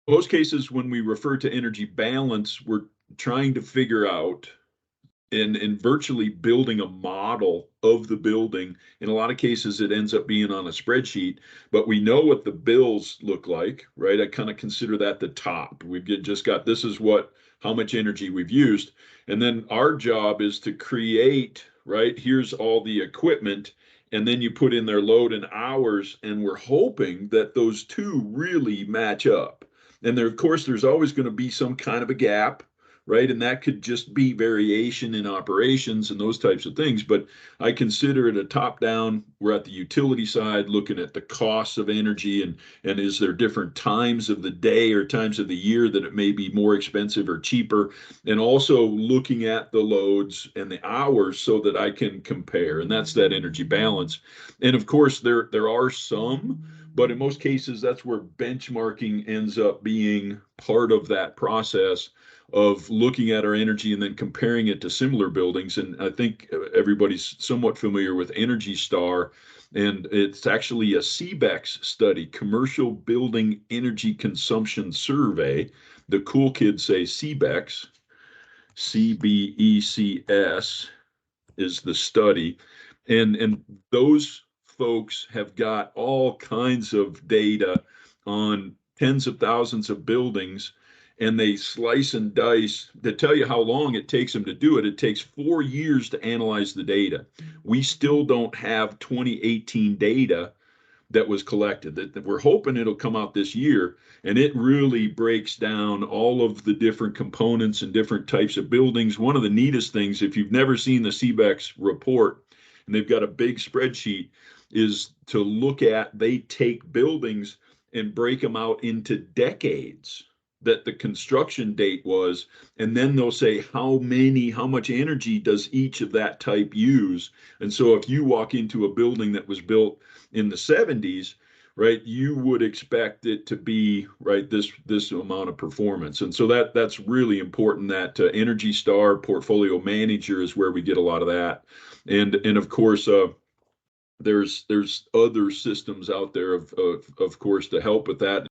Most cases, when we refer to energy balance, we're trying to figure out and virtually building a model of the building. In a lot of cases, it ends up being on a spreadsheet, but we know what the bills look like, right? I kind of consider that the top. Just got this is how much energy we've used. And then our job is to create, right? Here's all the equipment. And then you put in their load and hours, and we're hoping that those two really match up. And there, of course, there's always going to be some kind of a gap, right? And that could just be variation in operations and those types of things. But I consider it a top down. We're at the utility side looking at the costs of energy and is there different times of the day or times of the year that it may be more expensive or cheaper, and also looking at the loads and the hours so that I can compare. And that's that energy balance. And of course, there are some, but in most cases, that's where benchmarking ends up being part of that process of looking at our energy and then comparing it to similar buildings. And I think everybody's somewhat familiar with Energy Star, and it's actually a CBEX study, Commercial Building Energy Consumption Survey. The cool kids say CBEX, CBECS is the study. And those folks have got all kinds of data on tens of thousands of buildings, and they slice and dice to tell you how long it takes them to do it. It takes 4 years to analyze the data. We still don't have 2018 data that was collected. That we're hoping it'll come out this year, and it really breaks down all of the different components and different types of buildings. One of the neatest things, if you've never seen the CBEX report, and they've got a big spreadsheet, is to look at, they take buildings and break them out into decades that the construction date was, and then they'll say how much energy does each of that type use. And so if you walk into a building that was built in the 70s, right, you would expect it to be right this amount of performance. And so that's really important. That Energy Star Portfolio Manager is where we get a lot of that. And of course, there's other systems out there of course to help with that.